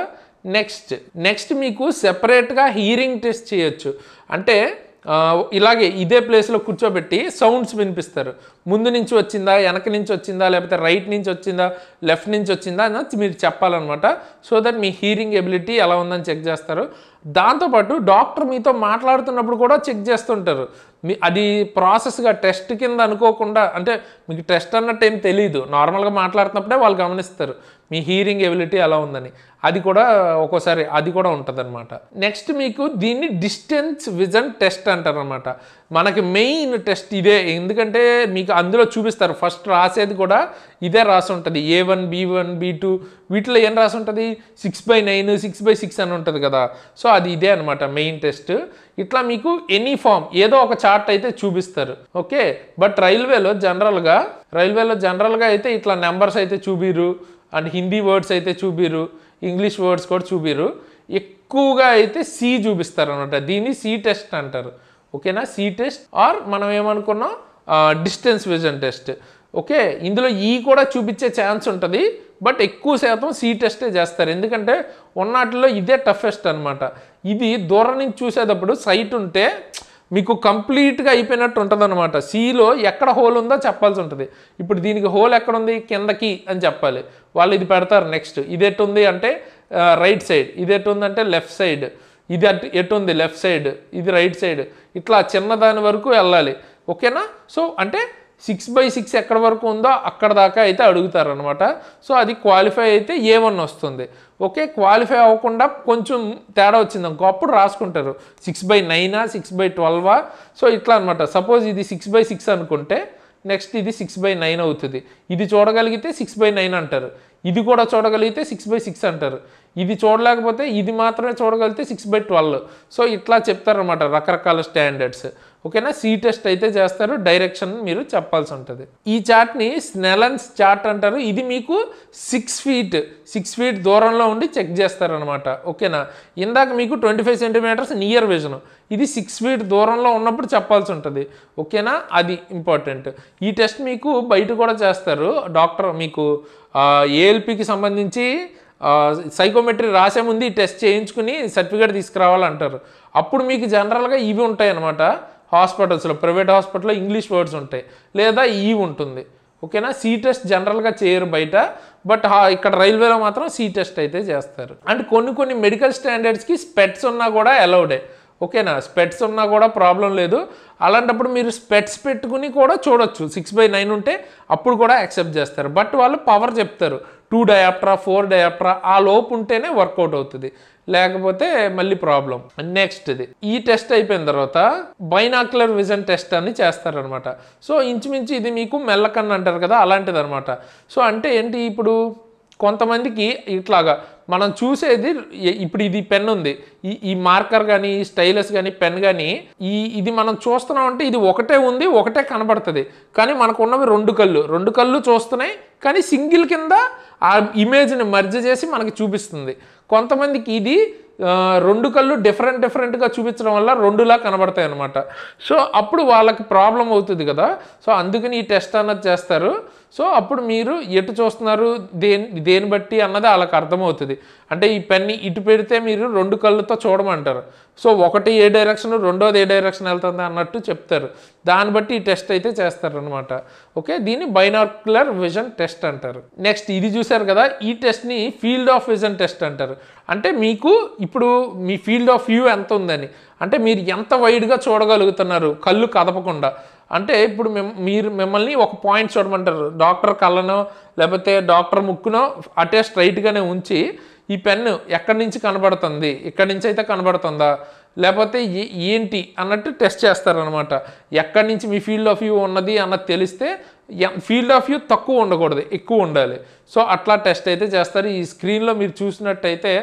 నెక్స్ట్ మీకు సెపరేట్గా హీరింగ్ టెస్ట్ చేయొచ్చు. అంటే ఇలాగే ఇదే ప్లేస్లో కూర్చోబెట్టి సౌండ్స్ వినిపిస్తారు. ముందు నుంచి వచ్చిందా, వెనక నుంచి వచ్చిందా, లేకపోతే రైట్ నుంచి వచ్చిందా, లెఫ్ట్ నుంచి వచ్చిందా అని మీరు చెప్పాలన్నమాట. సో దట్ మీ హీరింగ్ ఎబిలిటీ ఎలా ఉందని చెక్ చేస్తారు. దాంతోపాటు డాక్టర్ మీతో మాట్లాడుతున్నప్పుడు కూడా చెక్ చేస్తుంటారు. అది ప్రాసెస్గా టెస్ట్ కింద అనుకోకుండా, అంటే మీకు టెస్ట్ అన్నట్టు ఏం తెలియదు, నార్మల్గా మాట్లాడుతున్నప్పుడే వాళ్ళు గమనిస్తారు మీ హీరింగ్ ఎబిలిటీ ఎలా ఉందని. అది కూడా ఒక్కోసారి అది కూడా ఉంటుంది అనమాట. నెక్స్ట్ మీకు దీన్ని డిస్టెన్స్ విజన్ టెస్ట్ అంటారు అనమాట. మనకి మెయిన్ టెస్ట్ ఇదే, ఎందుకంటే మీకు అందులో చూపిస్తారు. ఫస్ట్ రాసేది కూడా ఇదే రాసి ఉంటుంది. A1 B1 B2 వీటిలో ఏం రాసి ఉంటుంది, 6/9 6/6 అని ఉంటుంది కదా. సో అది ఇదే అనమాట మెయిన్ టెస్ట్. ఇట్లా మీకు ఎనీ ఫామ్ ఏదో ఒక చార్ట్ అయితే చూపిస్తారు. ఓకే, బట్ రైల్వేలో జనరల్గా అయితే ఇట్లా నెంబర్స్ అయితే చూపిరు, అండ్ హిందీ వర్డ్స్ అయితే చూపిరు, ఇంగ్లీష్ వర్డ్స్ కూడా చూపిరు. ఎక్కువగా అయితే సి చూపిస్తారు అనమాట. దీన్ని సి టెస్ట్ అంటారు. ఓకేనా, సి టెస్ట్ ఆర్ మనం ఏమనుకున్నాం డిస్టెన్స్ విజన్ టెస్ట్. ఓకే, ఇందులో ఈ కూడా చూపించే ఛాన్స్ ఉంటుంది, బట్ ఎక్కువ శాతం సి టెస్టే చేస్తారు. ఎందుకంటే ఉన్నట్లో ఇదే టఫెస్ట్ అనమాట. ఇది దూరం నుంచి చూసేటప్పుడు సైట్ ఉంటే మీకు కంప్లీట్గా అయిపోయినట్టు ఉంటుంది అనమాట. సిలో ఎక్కడ హోల్ ఉందో చెప్పాల్సి ఉంటుంది. ఇప్పుడు దీనికి హోల్ ఎక్కడ ఉంది, కిందకి అని చెప్పాలి. వాళ్ళు ఇది పెడతారు. నెక్స్ట్ ఇది ఎటు ఉంది అంటే రైట్ సైడ్, ఇది ఎటు ఉందంటే లెఫ్ట్ సైడ్, ఇది ఎటు ఉంది లెఫ్ట్ సైడ్, ఇది రైట్ సైడ్, ఇట్లా చిన్నదాని వరకు వెళ్ళాలి. ఓకేనా, సో అంటే 6/6 ఎక్కడ వరకు ఉందో అక్కడ దాకా అయితే అడుగుతారు అనమాట. సో అది క్వాలిఫై అయితే A1 వస్తుంది. ఓకే, క్వాలిఫై అవ్వకుండా కొంచెం తేడా వచ్చింది అనుకో, అప్పుడు రాసుకుంటారు 6/9 6/12. సో ఇట్లా అనమాట. సపోజ్ ఇది 6/6 అనుకుంటే నెక్స్ట్ ఇది 6/9 అవుతుంది. ఇది చూడగలిగితే 6/9 అంటారు, ఇది కూడా చూడగలిగితే 6/6 అంటారు, ఇది చూడలేకపోతే ఇది మాత్రమే చూడగలిగితే 6/12. సో ఇట్లా చెప్తారనమాట రకరకాల స్టాండర్డ్స్. ఓకేనా, సి టెస్ట్ అయితే చేస్తారు, డైరెక్షన్ మీరు చెప్పాల్సి ఉంటుంది. ఈ చార్ట్ని స్నెలన్స్ చార్ట్ అంటారు. ఇది మీకు 6 ఫీట్ దూరంలో ఉండి చెక్ చేస్తారనమాట. ఓకేనా, ఇందాక మీకు 25 సెంటీమీటర్స్ నియర్ విజన్, ఇది 6 ఫీట్ దూరంలో ఉన్నప్పుడు చెప్పాల్సి ఉంటుంది. ఓకేనా, అది ఇంపార్టెంట్. ఈ టెస్ట్ మీకు బయట కూడా చేస్తారు. డాక్టర్ మీకు ALPకి సంబంధించి సైకోమెట్రీ రాసే ముందు ఈ టెస్ట్ చేయించుకుని సర్టిఫికేట్ తీసుకురావాలంటారు. అప్పుడు మీకు జనరల్గా ఇవి ఉంటాయి అన్నమాట. హాస్పిటల్స్లో, ప్రైవేట్ హాస్పిటల్లో ఇంగ్లీష్ వర్డ్స్ ఉంటాయి, లేదా ఈ ఉంటుంది. ఓకేనా, సి టెస్ట్ జనరల్గా చేయరు బయట, బట్ ఇక్కడ రైల్వేలో మాత్రం సి టెస్ట్ అయితే చేస్తారు. అండ్ కొన్ని మెడికల్ స్టాండర్డ్స్కి స్పెట్స్ ఉన్నా కూడా అలౌడే. ఓకేనా, స్పెట్స్ ఉన్నా కూడా ప్రాబ్లం లేదు. అలాంటప్పుడు మీరు స్పెట్స్ పెట్టుకుని కూడా చూడొచ్చు. 6/9 ఉంటే అప్పుడు కూడా యాక్సెప్ట్ చేస్తారు. బట్ వాళ్ళు పవర్ చెప్తారు, 2 డయాప్ట్రా 4 డయాప్ట్రా ఆ లోపు ఉంటేనే వర్కౌట్ అవుతుంది, లేకపోతే మళ్ళీ ప్రాబ్లం. నెక్స్ట్ది ఈ టెస్ట్ అయిపోయిన తర్వాత బైనాక్యులర్ విజన్ టెస్ట్ అని చేస్తారనమాట. సో ఇంచుమించు ఇది మీకు మెల్లకన్ను అంటారు కదా, అలాంటిది అనమాట. సో అంటే ఏంటి, ఇప్పుడు కొంతమందికి ఇట్లాగా మనం చూసేది, ఇప్పుడు ఇది పెన్ ఉంది, ఈ మార్కర్ కానీ ఈ స్టైలస్ కానీ పెన్ కానీ ఇది మనం చూస్తున్నాం అంటే ఇది ఒకటే ఉంది, ఒకటే కనబడుతుంది. కానీ మనకు ఉన్నవి రెండు కళ్ళు చూస్తున్నాయి, కానీ సింగిల్ కింద ఆ ఇమేజ్ని మర్జ్ చేసి మనకి చూపిస్తుంది. కొంతమందికి ఇది 2 కళ్ళు డిఫరెంట్గా చూపించడం వల్ల 2లా కనబడతాయి అనమాట. సో అప్పుడు వాళ్ళకి ప్రాబ్లం అవుతుంది కదా. సో అందుకని ఈ టెస్ట్ అన్నది చేస్తారు. సో అప్పుడు మీరు ఎటు చూస్తున్నారు దేని బట్టి అన్నది వాళ్ళకి అర్థమవుతుంది. అంటే ఈ పెన్ని ఇటు పెడితే మీరు 2 కళ్ళతో చూడమంటారు. సో ఒకటి ఏ డైరెక్షన్, రెండోది ఏ డైరెక్షన్ వెళ్తుంది అన్నట్టు చెప్తారు. దాన్ని బట్టి ఈ టెస్ట్ అయితే చేస్తారు అనమాట. ఓకే, దీన్ని బైనాక్యులర్ విజన్ టెస్ట్ అంటారు. నెక్స్ట్ ఇది చూసారు కదా, ఈ టెస్ట్ని ఫీల్డ్ ఆఫ్ విజన్ టెస్ట్ అంటారు. అంటే మీకు ఇప్పుడు మీ ఫీల్డ్ ఆఫ్ వ్యూ ఎంత ఉందని, అంటే మీరు ఎంత వైడ్గా చూడగలుగుతున్నారు కళ్ళు కదపకుండా. అంటే ఇప్పుడు మిమ్మల్ని ఒక పాయింట్ చూడమంటారు, డాక్టర్ కళ్ళనో లేకపోతే డాక్టర్ ముక్కునో అటే స్ట్రైట్గానే ఉంచి ఈ పెన్ను ఎక్కడి నుంచి కనబడుతుంది, ఇక్కడి నుంచి అయితే కనబడుతుందా లేకపోతే ఏంటి అన్నట్టు టెస్ట్ చేస్తారనమాట. ఎక్కడి నుంచి మీ ఫీల్డ్ ఆఫ్ వ్యూ ఉన్నది అన్నది తెలిస్తే, ఫీల్డ్ ఆఫ్ వ్యూ తక్కువ ఉండకూడదు, ఎక్కువ ఉండాలి. సో అట్లా టెస్ట్ అయితే చేస్తారు. ఈ స్క్రీన్లో మీరు చూసినట్టయితే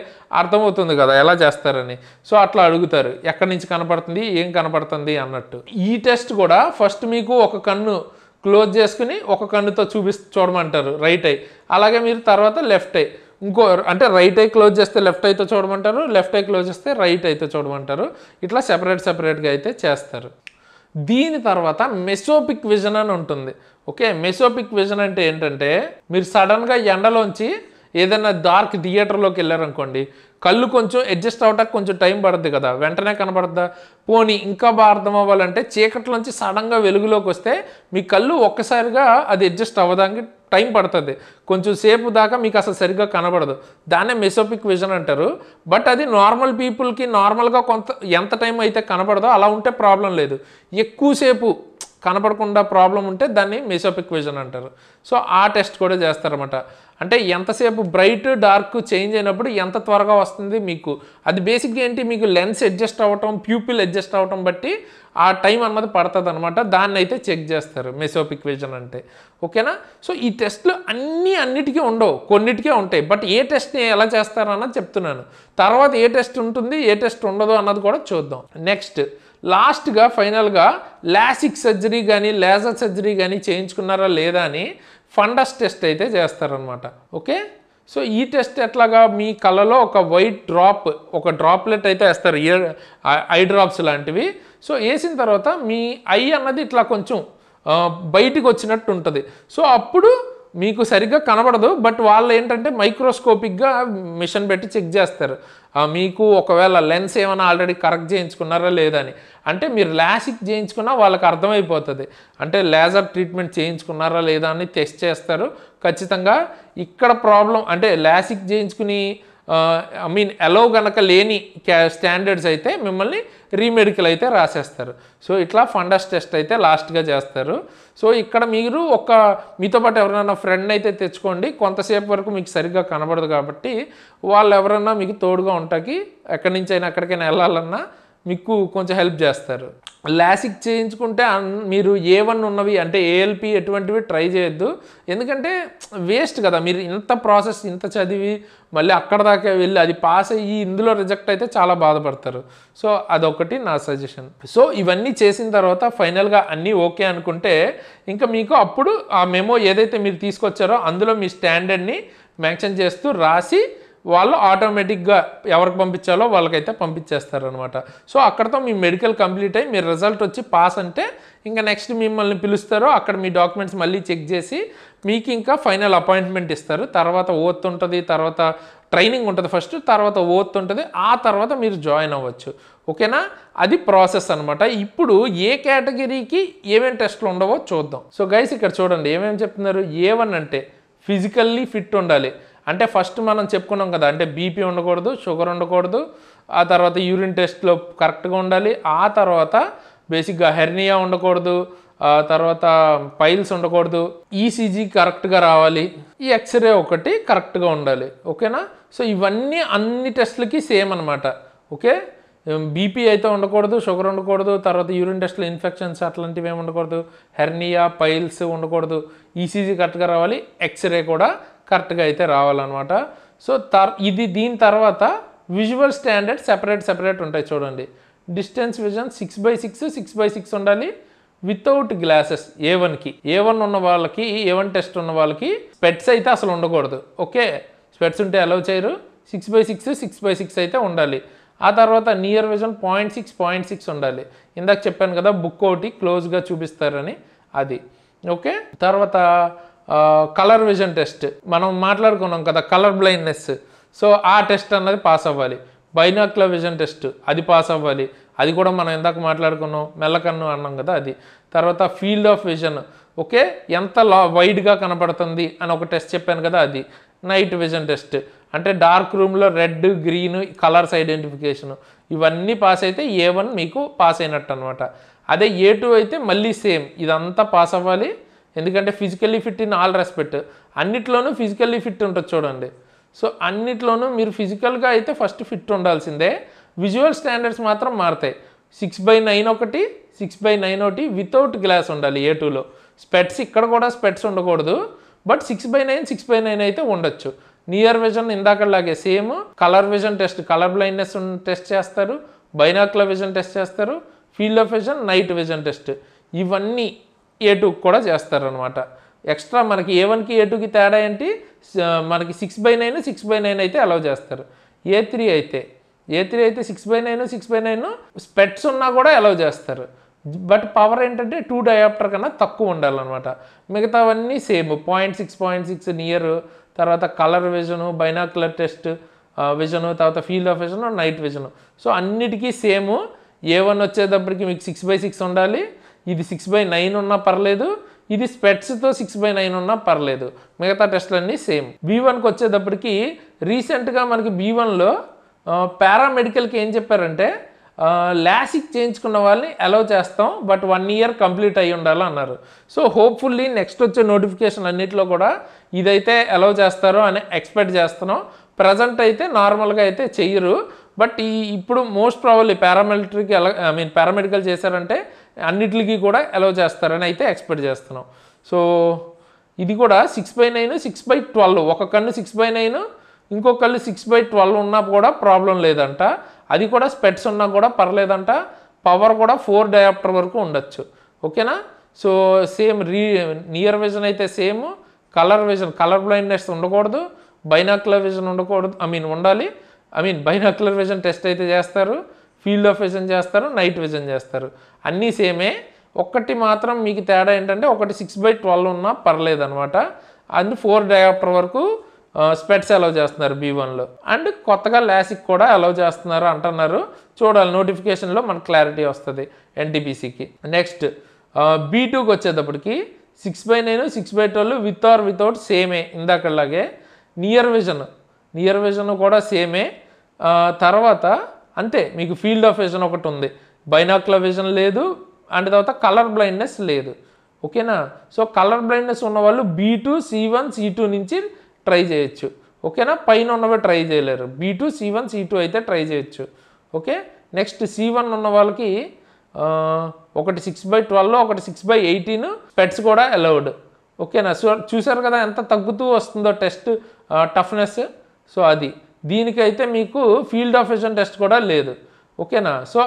అర్థమవుతుంది కదా ఎలా చేస్తారని. సో అట్లా అడుగుతారు, ఎక్కడి నుంచి కనపడుతుంది, ఏం కనపడుతుంది అన్నట్టు. ఈ టెస్ట్ కూడా ఫస్ట్ మీకు ఒక కన్ను క్లోజ్ చేసుకుని ఒక కన్నుతో చూడమంటారు, రైట్ ఐ. అలాగే మీరు తర్వాత లెఫ్ట్ ఐ, ఇంకో అంటే రైట్ ఐ క్లోజ్ చేస్తే లెఫ్ట్ ఐతో చూడమంటారు, లెఫ్ట్ ఐ క్లోజ్ చేస్తే రైట్ ఐతో చూడమంటారు. ఇట్లా సెపరేట్గా అయితే చేస్తారు. దీని తర్వాత మెసోపిక్ విజన్ అని ఉంటుంది. ఓకే, మెసోపిక్ విజన్ అంటే ఏంటంటే మీరు సడన్గా ఎండలోంచి ఏదైనా డార్క్ థియేటర్లోకి వెళ్ళారనుకోండి, కళ్ళు కొంచెం అడ్జస్ట్ అవ్వటానికి కొంచెం టైం పడుతుంది కదా, వెంటనే కనబడద్దా? పోనీ ఇంకా బాగా అర్థం అవ్వాలంటే చీకట్లోంచి సడన్గా వెలుగులోకి వస్తే మీ కళ్ళు ఒక్కసారిగా అది అడ్జస్ట్ అవ్వడానికి టైం పడుతుంది, కొంచెం సేపు దాకా మీకు అసలు సరిగ్గా కనబడదు. దాన్నే మెసోపిక్ విజన్ అంటారు. బట్ అది నార్మల్ పీపుల్కి నార్మల్గా ఎంత టైం అయితే కనబడదో అలా ఉంటే ప్రాబ్లం లేదు. ఎక్కువసేపు కనపడకుండా ప్రాబ్లం ఉంటే దాన్ని మెసోపిక్ విజన్ అంటారు. సో ఆ టెస్ట్ కూడా చేస్తారన్నమాట. అంటే ఎంతసేపు బ్రైట్ డార్క్ చేంజ్ అయినప్పుడు ఎంత త్వరగా వస్తుంది మీకు, అది బేసిక్గా ఏంటి, మీకు లెన్స్ అడ్జస్ట్ అవ్వటం, ప్యూపిల్ అడ్జస్ట్ అవ్వటం బట్టి ఆ టైం అన్నది పడుతుంది అనమాట. దాన్ని అయితే చెక్ చేస్తారు మెసోపిక్ విజన్ అంటే. ఓకేనా? సో ఈ టెస్ట్లు అన్నిటికీ ఉండవు, కొన్నిటికే ఉంటాయి. బట్ ఏ టెస్ట్ని ఎలా చేస్తారన్నది చెప్తున్నాను. తర్వాత ఏ టెస్ట్ ఉంటుంది, ఏ టెస్ట్ ఉండదు అన్నది కూడా చూద్దాం. నెక్స్ట్ లాస్ట్గా ఫైనల్గా లాసిక్ సర్జరీ కానీ లేజర్ సర్జరీ కానీ చేయించుకున్నారా లేదా అని ఫండస్ టెస్ట్ అయితే చేస్తారనమాట. ఓకే, సో ఈ టెస్ట్ ఎట్లాగా, మీ కళ్ళలో ఒక వైట్ డ్రాప్, ఒక డ్రాప్లెట్ అయితే వేస్తారు, ఐ డ్రాప్స్ లాంటివి. సో వేసిన తర్వాత మీ ఐ అన్నది ఇట్లా కొంచెం బయటికి వచ్చినట్టు ఉంటుంది. సో అప్పుడు మీకు సరిగ్గా కనబడదు. బట్ వాళ్ళు ఏంటంటే మైక్రోస్కోపిక్గా మిషన్ పెట్టి చెక్ చేస్తారు మీకు ఒకవేళ లెన్స్ ఏమైనా ఆల్రెడీ కరెక్ట్ చేయించుకున్నారా లేదా అని. అంటే మీరు లాసిక్ చేయించుకున్నా వాళ్ళకి అర్థమైపోతుంది, అంటే లేజర్ ట్రీట్మెంట్ చేయించుకున్నారా లేదా అని టెస్ట్ చేస్తారు ఖచ్చితంగా. ఇక్కడ ప్రాబ్లం అంటే లాసిక్ చేయించుకుని ఎలో గనక లేని స్టాండర్డ్స్ అయితే మిమ్మల్ని రీమెడికల్ అయితే రాసేస్తారు. సో ఇట్లా ఫండస్ టెస్ట్ అయితే లాస్ట్గా చేస్తారు. సో ఇక్కడ మీరు మీతో పాటు ఎవరైనా ఫ్రెండ్ అయితే తెచ్చుకోండి, కొంతసేపు వరకు మీకు సరిగ్గా కనబడదు కాబట్టి వాళ్ళు ఎవరన్నా మీకు తోడుగా ఉంటాకి, ఎక్కడి నుంచి అయినా ఎక్కడికైనా వెళ్ళాలన్నా మీకు కొంచెం హెల్ప్ చేస్తారు. లాసిక్ చేయించుకుంటే మీరు A1 ఉన్నవి అంటే ALP ఎటువంటివి ట్రై చేయొద్దు, ఎందుకంటే వేస్ట్ కదా. మీరు ఇంత ప్రాసెస్ ఇంత చదివి మళ్ళీ అక్కడ దాకా వెళ్ళి అది పాస్ అయ్యి ఇందులో రిజెక్ట్ అయితే చాలా బాధపడతారు. సో అదొకటి నా సజెషన్. సో ఇవన్నీ చేసిన తర్వాత ఫైనల్గా అన్నీ ఓకే అనుకుంటే ఇంకా మీకు అప్పుడు ఆ మెమో ఏదైతే మీరు తీసుకొచ్చారో అందులో మీ స్టాండర్డ్ని మెన్షన్ చేస్తూ రాసి వాళ్ళు ఆటోమేటిక్గా ఎవరికి పంపించాలో వాళ్ళకైతే పంపించేస్తారనమాట. సో అక్కడతో మీ మెడికల్ కంప్లీట్ అయ్యి మీరు రిజల్ట్ వచ్చి పాస్ అంటే ఇంకా నెక్స్ట్ మిమ్మల్ని పిలుస్తారో అక్కడ మీ డాక్యుమెంట్స్ మళ్ళీ చెక్ చేసి మీకు ఇంకా ఫైనల్ అపాయింట్మెంట్ ఇస్తారు. తర్వాత ఓత్ ఉంటుంది, తర్వాత ట్రైనింగ్ ఉంటుంది ఫస్ట్, తర్వాత ఓత్ ఉంటుంది, ఆ తర్వాత మీరు జాయిన్ అవ్వచ్చు. ఓకేనా? అది ప్రాసెస్ అనమాట. ఇప్పుడు ఏ కేటగిరీకి ఏమేమి టెస్ట్లు ఉండవో చూద్దాం. సో గైస్ ఇక్కడ చూడండి ఏమేమి చెప్తున్నారు. A1 అంటే ఫిజికల్లీ ఫిట్ ఉండాలి. అంటే ఫస్ట్ మనం చెప్పుకున్నాం కదా, అంటే బీపీ ఉండకూడదు, షుగర్ ఉండకూడదు, ఆ తర్వాత యూరిన్ టెస్ట్లో కరెక్ట్గా ఉండాలి, ఆ తర్వాత బేసిక్గా హెర్నియా ఉండకూడదు, ఆ తర్వాత పైల్స్ ఉండకూడదు, ఈసీజీ కరెక్ట్గా రావాలి, ఈ ఎక్స్రే ఒకటి కరెక్ట్గా ఉండాలి. ఓకేనా? సో ఇవన్నీ అన్ని టెస్ట్లకి సేమ్ అనమాట. ఓకే, బీపీ అయితే ఉండకూడదు, షుగర్ ఉండకూడదు, తర్వాత యూరిన్ టెస్ట్లో ఇన్ఫెక్షన్స్ అట్లాంటివి ఏమి ఉండకూడదు, హెర్నియా పైల్స్ ఉండకూడదు, ఈసీజీ కరెక్ట్గా రావాలి, ఎక్స్రే కూడా కరెక్ట్గా అయితే రావాలన్నమాట. సో దీని తర్వాత విజువల్ స్టాండర్డ్ సెపరేట్ ఉంటాయి చూడండి. డిస్టెన్స్ విజన్ 6x6 6x6 ఉండాలి వితౌట్ గ్లాసెస్. A1 ఉన్న వాళ్ళకి, A1 టెస్ట్ ఉన్న వాళ్ళకి స్పెట్స్ అయితే అసలు ఉండకూడదు. ఓకే, స్పెట్స్ ఉంటే అలౌ చేయరు. 6x6 అయితే ఉండాలి. ఆ తర్వాత నియర్ విజన్ 0.6 ఉండాలి. ఇందాక చెప్పాను కదా బుక్ ఒకటి క్లోజ్గా చూపిస్తారని, అది. ఓకే, తర్వాత కలర్ విజన్ టెస్ట్ మనం మాట్లాడుకున్నాం కదా, కలర్ బ్లైండ్నెస్. సో ఆ టెస్ట్ అన్నది పాస్ అవ్వాలి. బైనాక్యులర్ విజన్ టెస్ట్ అది పాస్ అవ్వాలి, అది కూడా మనం ఇందాక మాట్లాడుకున్నాం, మెల్లకన్ను అన్నాం కదా అది. తర్వాత ఫీల్డ్ ఆఫ్ విజన్, ఓకే, ఎంత వైడ్గా కనపడుతుంది అని ఒక టెస్ట్ చెప్పాను కదా అది. నైట్ విజన్ టెస్ట్ అంటే డార్క్ రూమ్లో రెడ్ గ్రీన్ కలర్స్ ఐడెంటిఫికేషన్, ఇవన్నీ పాస్ అయితే A1 మీకు పాస్ అయినట్టు అనమాట. అదే A2 అయితే మళ్ళీ సేమ్, ఇదంతా పాస్ అవ్వాలి. ఎందుకంటే physically fit in all respect, అన్నిట్లోనూ ఫిజికల్లీ ఫిట్ ఉంటుంది చూడండి. సో అన్నిట్లోనూ మీరు ఫిజికల్గా అయితే ఫస్ట్ ఫిట్ ఉండాల్సిందే. విజువల్ స్టాండర్డ్స్ మాత్రం మారుతాయి. 6/9 ఒకటి, 6/9 ఒకటి వితౌట్ గ్లాస్ ఉండాలి A2లో. స్పెట్స్ ఇక్కడ కూడా స్పెట్స్ ఉండకూడదు, బట్ 6/9 అయితే ఉండొచ్చు. నియర్ విజన్ ఇందాకలాగే same. Colour vision test, colour blindness test చేస్తారు, బైనాక్యులర్ విజన్ టెస్ట్ చేస్తారు, field of vision, night vision test, ఇవన్నీ A2 కూడా చేస్తారనమాట. ఎక్స్ట్రా మనకి A1కి A2కి తేడా ఏంటి, మనకి 6/9 6/9 అయితే అలౌ చేస్తారు. A3 అయితే 6/9 స్పెట్స్ ఉన్నా కూడా అలౌ చేస్తారు. బట్ పవర్ ఏంటంటే 2 డయాప్టర్ కన్నా తక్కువ ఉండాలన్నమాట. మిగతావన్నీ సేమ్ 0.6 నియర్, తర్వాత colour vision, binocular test vision, తర్వాత field of vision, night vision. So అన్నిటికీ సేమ్. A1 వచ్చేటప్పటికి మీకు 6/6 ఉండాలి. ఇది 6/9 ఉన్నా పర్లేదు, ఇది స్పెట్స్తో 6/9 ఉన్నా పర్లేదు. మిగతా టెస్టులన్నీ సేమ్. B1కి వచ్చేటప్పటికి రీసెంట్గా మనకి B1లో పారామెడికల్కి ఏం చెప్పారంటే లాసిక్ చేయించుకున్న వాళ్ళని అలౌ చేస్తాం, బట్ 1 ఇయర్ కంప్లీట్ అయ్యి ఉండాలి అన్నారు. సో హోప్ఫుల్లీ నెక్స్ట్ వచ్చే నోటిఫికేషన్ అన్నింటిలో కూడా ఇదైతే అలౌ చేస్తారో అని ఎక్స్పెక్ట్ చేస్తున్నాం. ప్రజెంట్ అయితే నార్మల్గా అయితే చెయ్యరు, బట్ ఇప్పుడు మోస్ట్ ప్రాబబ్లీ పారామెడికల్ చేశారంటే అన్నిటికీ కూడా అలౌ చేస్తారని అయితే ఎక్స్పెక్ట్ చేస్తున్నాం. సో ఇది కూడా 6/9, 6/12, ఒక కన్ను 6/9, ఇంకో కళ్ళు 6/12 ఉన్నా కూడా ప్రాబ్లం లేదంట. అది కూడా స్పెట్స్ ఉన్నా కూడా పర్లేదంట. పవర్ కూడా 4 డయాప్టర్ వరకు ఉండొచ్చు. ఓకేనా? సో సేమ్ నియర్ విజన్ అయితే same. Colour vision, colour blindness ఉండకూడదు. బైనాక్యులర్ విజన్ ఉండకూడదు, ఉండాలి. బైనాక్యులర్ విజన్ టెస్ట్ అయితే చేస్తారు, ఫీల్డ్ ఆఫ్ విజన్ చేస్తారు, నైట్ విజన్ చేస్తారు. అన్నీ సేమే. ఒక్కటి మాత్రం మీకు తేడా ఏంటంటే ఒకటి 6/12 ఉన్నా పర్లేదు అనమాట. అండ్ 4 డయాప్టర్ వరకు స్పెట్స్ అలౌ చేస్తున్నారు B1లో. అండ్ కొత్తగా లాసిక్ కూడా అలౌ చేస్తున్నారు అంటున్నారు. చూడాలి, నోటిఫికేషన్లో మనకు క్లారిటీ వస్తుంది NTPCకి. నెక్స్ట్ B2కి వచ్చేటప్పటికి 6/9, 6/12 విత్ ఆర్ వితౌట్ సేమే, ఇందాకలాగే. నియర్ విజన్ కూడా సేమే. తర్వాత అంతే, మీకు ఫీల్డ్ ఆఫ్ విజన్ ఒకటి ఉంది, బైనాక్యులర్ విజన్ లేదు, అండ్ తర్వాత కలర్ బ్లైండ్నెస్ లేదు. ఓకేనా? సో కలర్ బ్లైండ్నెస్ ఉన్న వాళ్ళు B2, C1, C2 నుంచి ట్రై చేయొచ్చు. ఓకేనా? పైన ఉన్నవి ట్రై చేయలేరు. B2, C1, C2 అయితే ట్రై చేయొచ్చు. ఓకే. నెక్స్ట్ C1 ఉన్న వాళ్ళకి ఒకటి 6/12, ఒకటి 6/18 స్పెట్స్ కూడా అలౌడ్. ఓకేనా? సో చూసారు కదా ఎంత తగ్గుతూ వస్తుందో టెస్ట్ టఫ్నెస్. సో అది దీనికైతే మీకు ఫీల్డ్ ఆఫ్ విజన్ టెస్ట్ కూడా లేదు. ఓకేనా? సో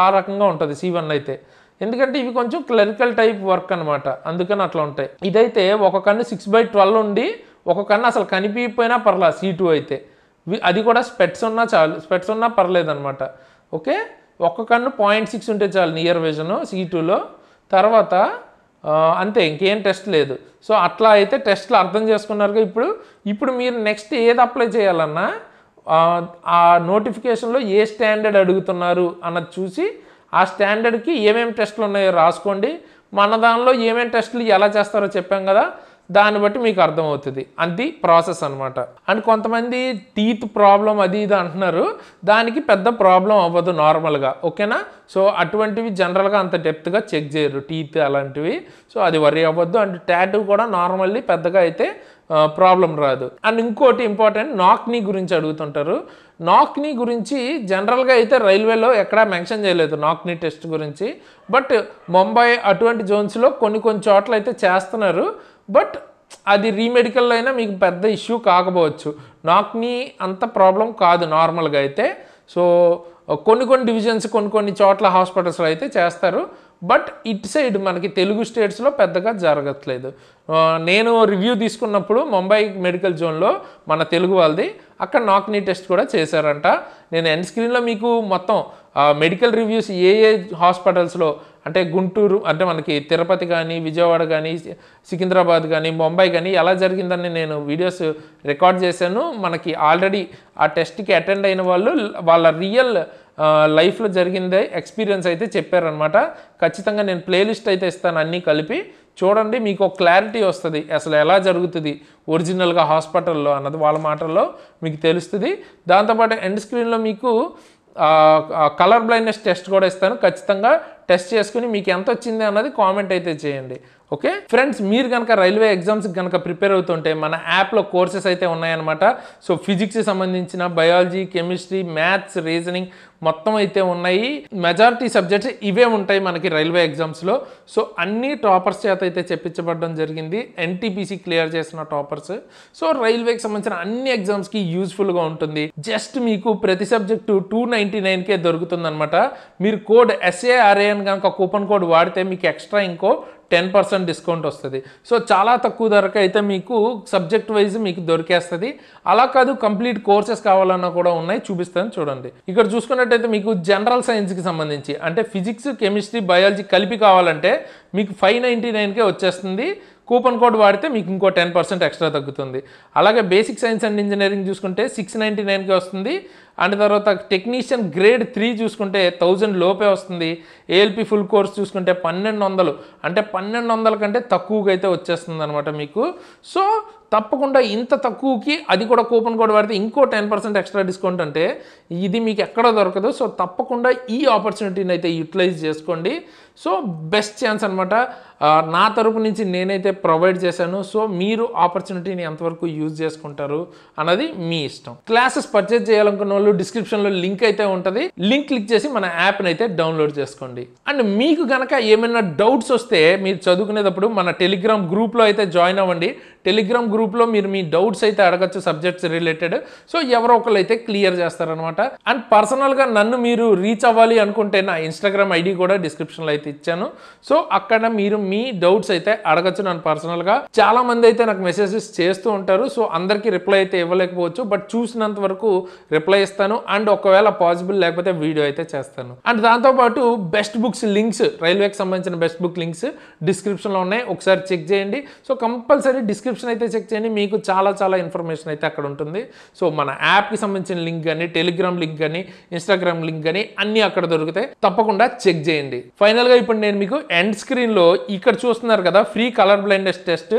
ఆ రకంగా ఉంటుంది C1 అయితే. ఎందుకంటే ఇవి కొంచెం క్లరికల్ టైప్ వర్క్ అనమాట, అందుకని అట్లా ఉంటాయి. ఇదైతే ఒక కన్ను 6/12 ఉండి ఒక కన్ను అసలు కనిపించకపోయినా పర్లేదు C2 అయితే. అది కూడా స్పెట్స్ ఉన్నా చాలు, స్పెట్స్ ఉన్నా పర్లేదు అనమాట. ఓకే. ఒక కన్ను 0.6 ఉంటే చాలు నియర్ విజను C2లో. తర్వాత అంతే, ఇంకేం టెస్ట్ లేదు. సో అట్లా అయితే టెస్ట్లు అర్థం చేసుకున్నారుగా. ఇప్పుడు మీరు నెక్స్ట్ ఏది అప్లై చేయాలన్నా ఆ నోటిఫికేషన్లో ఏ స్టాండర్డ్ అడుగుతున్నారు అన్నది చూసి ఆ స్టాండర్డ్కి ఏమేమి టెస్టులు ఉన్నాయో రాసుకోండి. మన దానిలో ఏమేమి టెస్టులు ఎలా చేస్తారో చెప్పాం కదా, దాన్ని బట్టి మీకు అర్థమవుతుంది. అది ప్రాసెస్ అనమాట. అండ్ కొంతమంది టీత్ ప్రాబ్లం అది ఇది అంటున్నారు, దానికి పెద్ద ప్రాబ్లం అవ్వదు నార్మల్గా. ఓకేనా? సో అటువంటివి జనరల్గా అంత డెప్త్గా చెక్ చేయరు, టీత్ అలాంటివి. సో అది వరీ అవ్వద్దు. అండ్ టాటూ కూడా నార్మల్లీ పెద్దగా అయితే ప్రాబ్లం రాదు. అండ్ ఇంకోటి ఇంపార్టెంట్, నాక్నీ గురించి అడుగుతుంటారు. నాక్నీ గురించి జనరల్గా అయితే రైల్వేలో ఎక్కడా మెన్షన్ చేయలేదు నాక్నీ టెస్ట్ గురించి. బట్ ముంబై అటువంటి జోన్స్లో కొన్ని చోట్ల అయితే చేస్తున్నారు. బట్ అది రీమెడికల్లో అయినా మీకు పెద్ద ఇష్యూ కాకపోవచ్చు. నాక్నీ అంత ప్రాబ్లం కాదు నార్మల్గా అయితే. సో కొన్ని డివిజన్స్ కొన్ని చోట్ల హాస్పిటల్స్లో అయితే చేస్తారు. బట్ ఇట్ సైడ్ మనకి తెలుగు స్టేట్స్లో పెద్దగా జరగట్లేదు. నేను రివ్యూ తీసుకున్నప్పుడు ముంబై మెడికల్ జోన్లో మన తెలుగు వాళ్ళది, అక్కడ నాక్నీ టెస్ట్ కూడా చేశారంట. నేను ఎండ్ స్క్రీన్లో మీకు మొత్తం మెడికల్ రివ్యూస్ ఏ హాస్పిటల్స్లో అంటే గుంటూరు అంటే మనకి తిరుపతి కానీ, విజయవాడ కానీ, సికింద్రాబాద్ కానీ, ముంబై కానీ ఎలా జరిగిందని నేను వీడియోస్ రికార్డ్ చేశాను. మనకి ఆల్రెడీ ఆ టెస్ట్కి అటెండ్ అయిన వాళ్ళు వాళ్ళ రియల్ లైఫ్లో జరిగిందే ఎక్స్పీరియన్స్ అయితే చెప్పారనమాట. ఖచ్చితంగా నేను ప్లేలిస్ట్ అయితే ఇస్తాను, అన్నీ కలిపి చూడండి, మీకు ఒక క్లారిటీ వస్తుంది అసలు ఎలా జరుగుతుంది ఒరిజినల్గా హాస్పిటల్లో అన్నది వాళ్ళ మాటల్లో మీకు తెలుస్తుంది. దాంతోపాటు ఎండ్ స్క్రీన్లో మీకు కలర్ బ్లైండ్నెస్ టెస్ట్ కూడా ఇస్తాను. ఖచ్చితంగా టెస్ట్ చేసుకుని మీకు ఎంత వచ్చింది అన్నది కామెంట్ అయితే చేయండి. ఓకే ఫ్రెండ్స్, మీరు కనుక రైల్వే ఎగ్జామ్స్కి కనుక ప్రిపేర్ అవుతుంటే మన యాప్లో కోర్సెస్ అయితే ఉన్నాయన్నమాట. సో ఫిజిక్స్కి సంబంధించిన బయాలజీ, కెమిస్ట్రీ, మ్యాథ్స్, రీజనింగ్ మొత్తం అయితే ఉన్నాయి. మెజారిటీ సబ్జెక్ట్స్ ఇవే ఉంటాయి మనకి రైల్వే ఎగ్జామ్స్లో. సో అన్ని టాపర్స్ చేత అయితే చెప్పించబడడం జరిగింది, NTPC క్లియర్ చేసిన టాపర్స్. సో రైల్వేకి సంబంధించిన అన్ని ఎగ్జామ్స్కి యూస్ఫుల్గా ఉంటుంది. జస్ట్ మీకు ప్రతి సబ్జెక్టు 299కే దొరుకుతుంది అనమాట. మీరు కోడ్ SARAN కనుక కూపన్ కోడ్ వాడితే మీకు ఎక్స్ట్రా ఇంకో 10% డిస్కౌంట్ వస్తుంది. సో చాలా తక్కువ ధరకు అయితే మీకు సబ్జెక్ట్ వైజ్ మీకు దొరికేస్తుంది. అలా కాదు, కంప్లీట్ కోర్సెస్ కావాలన్నా కూడా ఉన్నాయి, చూపిస్తాను చూడండి. ఇక్కడ చూసుకున్నట్టయితే మీకు జనరల్ సైన్స్కి సంబంధించి అంటే ఫిజిక్స్, కెమిస్ట్రీ, బయాలజీ కలిపి కావాలంటే మీకు 599కే వచ్చేస్తుంది. కూపన్ కోడ్ వాడితే మీకు ఇంకో 10% ఎక్స్ట్రా తగ్గుతుంది. అలాగే బేసిక్ సైన్స్ అండ్ ఇంజనీరింగ్ చూసుకుంటే 699కి వస్తుంది. అండ్ తర్వాత టెక్నీషియన్ గ్రేడ్ 3 చూసుకుంటే 1000 లోపే వస్తుంది. ఏఎల్పి ఫుల్ కోర్స్ చూసుకుంటే 1200, అంటే 1200 కంటే తక్కువగా అయితే వచ్చేస్తుంది అనమాట మీకు. సో తప్పకుండా ఇంత తక్కువకి అది కూడా కూపన్ కోడ్ వాడితే ఇంకో 10% ఎక్స్ట్రా డిస్కౌంట్ అంటే ఇది మీకు ఎక్కడ దొరకదు. సో తప్పకుండా ఈ ఆపర్చునిటీని అయితే యూటిలైజ్ చేసుకోండి. సో బెస్ట్ ఛాన్స్ అనమాట. నా తరపు నుంచి నేనైతే ప్రొవైడ్ చేశాను. సో మీరు ఆపర్చునిటీని ఎంతవరకు యూజ్ చేసుకుంటారు అన్నది మీ ఇష్టం. క్లాసెస్ పర్చేజ్ చేయాలనుకున్న వాళ్ళు డిస్క్రిప్షన్లో లింక్ అయితే ఉంటుంది. లింక్ క్లిక్ చేసి మన యాప్ని అయితే డౌన్లోడ్ చేసుకోండి. అండ్ మీకు కనుక ఏమైనా డౌట్స్ వస్తే మీరు చదువుకునేటప్పుడు మన టెలిగ్రామ్ గ్రూప్లో అయితే జాయిన్ అవ్వండి. టెలిగ్రామ్ గ్రూప్లో మీరు మీ డౌట్స్ అయితే అడగచ్చు సబ్జెక్ట్స్ రిలేటెడ్. సో ఎవరో ఒకరు అయితే క్లియర్ చేస్తారనమాట. అండ్ పర్సనల్గా నన్ను మీరు రీచ్ అవ్వాలి అనుకుంటే నా ఇన్స్టాగ్రామ్ ఐడి కూడా డిస్క్రిప్షన్లో అయితే ఇచ్చాను. సో అక్కడ మీరు మీ డౌట్స్ అయితే అడగచ్చు నన్ను పర్సనల్గా. చాలా మంది అయితే నాకు మెసేజెస్ చేస్తూ ఉంటారు. సో అందరికీ రిప్లై అయితే ఇవ్వలేకపోవచ్చు, బట్ చూసినంత వరకు రిప్లై ఇస్తాను. అండ్ ఒకవేళ పాసిబుల్ లేకపోతే వీడియో అయితే చేస్తాను. అండ్ దాంతోపాటు బెస్ట్ బుక్స్ లింక్స్, రైల్వేకి సంబంధించిన బెస్ట్ బుక్ లింక్స్ డిస్క్రిప్షన్లో ఉన్నాయి, ఒకసారి చెక్ చేయండి. సో కంపల్సరీ డిస్క్రిప్షన్ అయితే చెక్ చేయండి, మీకు చాలా చాలా ఇన్ఫర్మేషన్ అయితే అక్కడ ఉంటుంది. సో మన యాప్కి సంబంధించిన లింక్ కానీ, టెలిగ్రామ్ లింక్ కానీ, ఇన్స్టాగ్రామ్ లింక్ కానీ అన్నీ అక్కడ దొరుకుతాయి. తప్పకుండా చెక్ చేయండి. ఫైనల్గా ఇప్పుడు నేను మీకు ఎండ్ స్క్రీన్లో ఇక్కడ చూస్తున్నారు కదా ఫ్రీ కలర్ బ్లైండ్నెస్ టెస్ట్,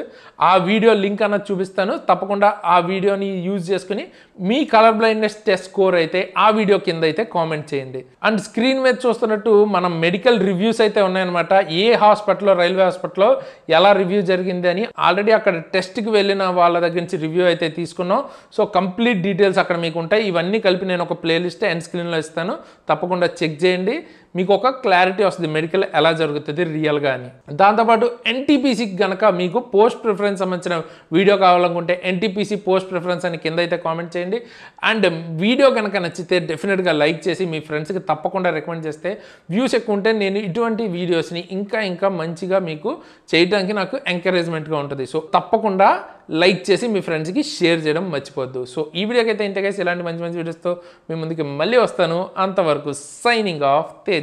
ఆ వీడియో లింక్ అన్నది చూపిస్తాను. తప్పకుండా ఆ వీడియోని యూజ్ చేసుకుని మీ కలర్ బ్లైండ్నెస్ టెస్ట్ స్కోర్ అయితే ఆ వీడియో కింద అయితే కామెంట్ చేయండి. అండ్ స్క్రీన్ మీద చూస్తున్నట్టు మనం మెడికల్ రివ్యూస్ అయితే ఉన్నాయన్నమాట. ఏ హాస్పిటల్లో, రైల్వే హాస్పిటల్లో ఎలా రివ్యూ జరిగింది అని ఆల్రెడీ అక్కడ టెస్ట్కి వెళ్ళిన వాళ్ళ దగ్గర నుంచి రివ్యూ అయితే తీసుకున్నాం. సో కంప్లీట్ డీటెయిల్స్ అక్కడ మీకు ఉంటాయి. ఇవన్నీ కలిపి నేను ఒక ప్లేలిస్ట్ ఎండ్ స్క్రీన్లో ఇస్తాను, తప్పకుండా చెక్ చేయండి. మీకు ఒక క్లారిటీ వస్తుంది మెడికల్ ఎలా జరుగుతుంది రియల్గా అని. దాంతోపాటు ఎన్టీపీసీకి కనుక మీకు పోస్ట్ ప్రిఫరెన్స్ సంబంధించిన వీడియో కావాలనుకుంటే ఎన్టీపీసీ పోస్ట్ ప్రిఫరెన్స్ అని కింద అయితే కామెంట్ చేయండి. అండ్ వీడియో కనుక నచ్చితే డెఫినెట్గా లైక్ చేసి మీ ఫ్రెండ్స్కి తప్పకుండా రికమెండ్ చేస్తే వ్యూస్ ఎక్కువ ఉంటే నేను ఇటువంటి వీడియోస్ని ఇంకా మంచిగా మీకు చేయడానికి నాకు ఎంకరేజ్మెంట్గా ఉంటుంది. సో తప్పకుండా లైక్ చేసి మీ ఫ్రెండ్స్కి షేర్ చేయడం మర్చిపోద్దు. సో ఈ వీడియోకి అయితే ఇంతకైతే ఇలాంటి మంచి వీడియోస్తో మీ ముందుకి మళ్ళీ వస్తాను. అంతవరకు సైనింగ్ ఆఫ్ తేజస్.